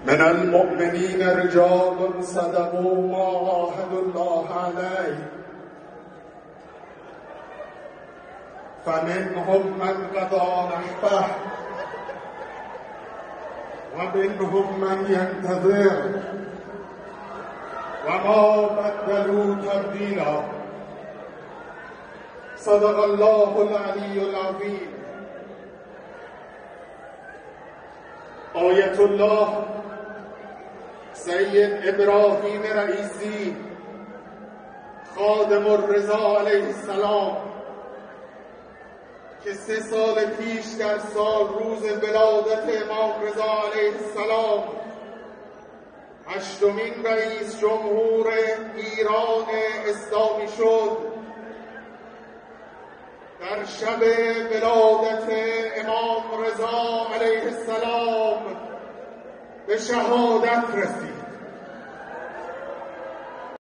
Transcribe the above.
من المؤمنین رجال صدقوا ما عاهدوا الله علیه فمنهم من قضى نحبه ومنهم من ينتظر وما بدلوا تبدیلا. صدق الله العلی العظیم. آیت الله سید ابراهیم رئیسی خادم الرضا علیه السلام که 3 سال پیش در سال روز ولادت امام رضا علیه السلام 8مین رئیس جمهور ایران اسلامی شد، در شب ولادت امام رضا علیه السلام به شهادت رسید.